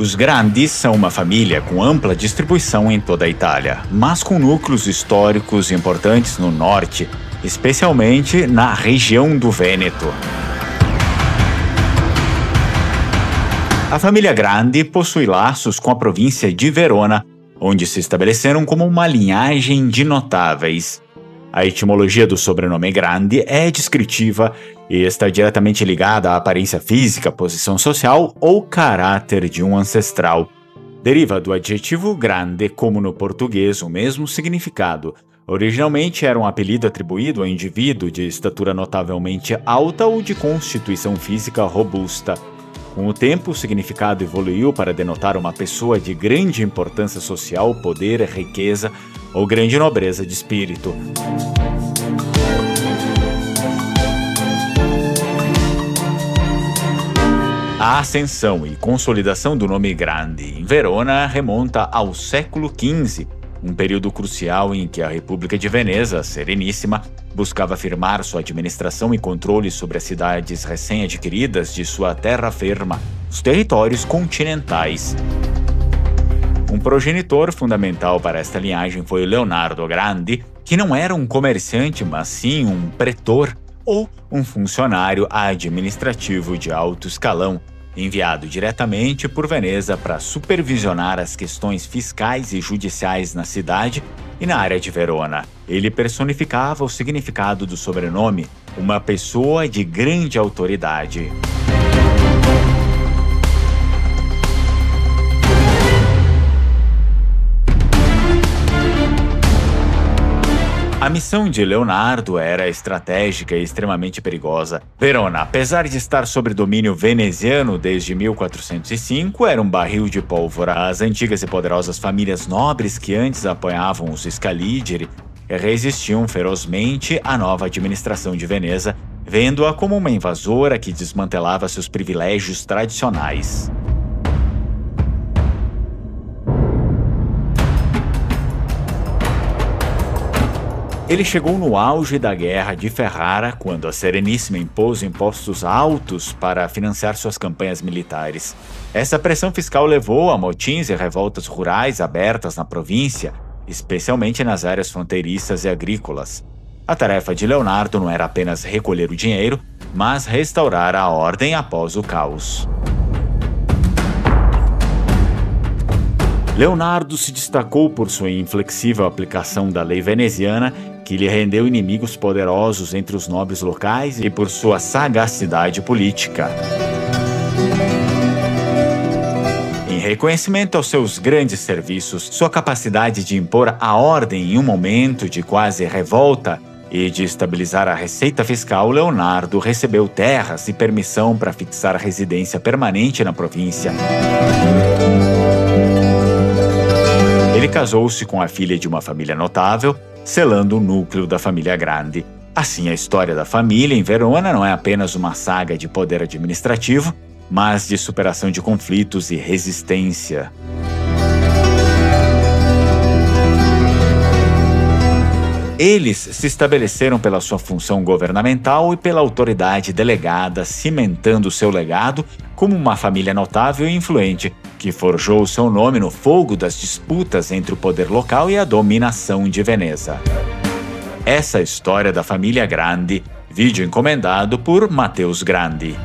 Os Grandi são uma família com ampla distribuição em toda a Itália, mas com núcleos históricos importantes no norte, especialmente na região do Vêneto. A família Grandi possui laços com a província de Verona, onde se estabeleceram como uma linhagem de notáveis. A etimologia do sobrenome Grandi é descritiva e está diretamente ligada à aparência física, posição social ou caráter de um ancestral. Deriva do adjetivo grande, como no português o mesmo significado. Originalmente era um apelido atribuído a indivíduo de estatura notavelmente alta ou de constituição física robusta. Com o tempo, o significado evoluiu para denotar uma pessoa de grande importância social, poder, riqueza ou grande nobreza de espírito. A ascensão e consolidação do nome Grandi em Verona remonta ao século XV, um período crucial em que a República de Veneza, Sereníssima, buscava afirmar sua administração e controle sobre as cidades recém-adquiridas de sua terra-firma, os territórios continentais. Um progenitor fundamental para esta linhagem foi Leonardo Grandi, que não era um comerciante, mas sim um pretor ou um funcionário administrativo de alto escalão, enviado diretamente por Veneza para supervisionar as questões fiscais e judiciais na cidade e na área de Verona. Ele personificava o significado do sobrenome, uma pessoa de grande autoridade. A missão de Leonardo era estratégica e extremamente perigosa. Verona, apesar de estar sob domínio veneziano desde 1405, era um barril de pólvora. As antigas e poderosas famílias nobres que antes apoiavam os Scaliger resistiam ferozmente à nova administração de Veneza, vendo-a como uma invasora que desmantelava seus privilégios tradicionais. Ele chegou no auge da Guerra de Ferrara, quando a Sereníssima impôs impostos altos para financiar suas campanhas militares. Essa pressão fiscal levou a motins e revoltas rurais abertas na província, especialmente nas áreas fronteiriças e agrícolas. A tarefa de Leonardo não era apenas recolher o dinheiro, mas restaurar a ordem após o caos. Leonardo se destacou por sua inflexível aplicação da lei veneziana, que lhe rendeu inimigos poderosos entre os nobres locais, e por sua sagacidade política. Em reconhecimento aos seus grandes serviços, sua capacidade de impor a ordem em um momento de quase revolta e de estabilizar a receita fiscal, Leonardo recebeu terras e permissão para fixar residência permanente na província. Ele casou-se com a filha de uma família notável, selando o núcleo da família Grandi. Assim, a história da família em Verona não é apenas uma saga de poder administrativo, mas de superação de conflitos e resistência. Eles se estabeleceram pela sua função governamental e pela autoridade delegada, cimentando seu legado como uma família notável e influente, que forjou seu nome no fogo das disputas entre o poder local e a dominação de Veneza. Essa é a história da família Grandi, vídeo encomendado por Matheus Grandi.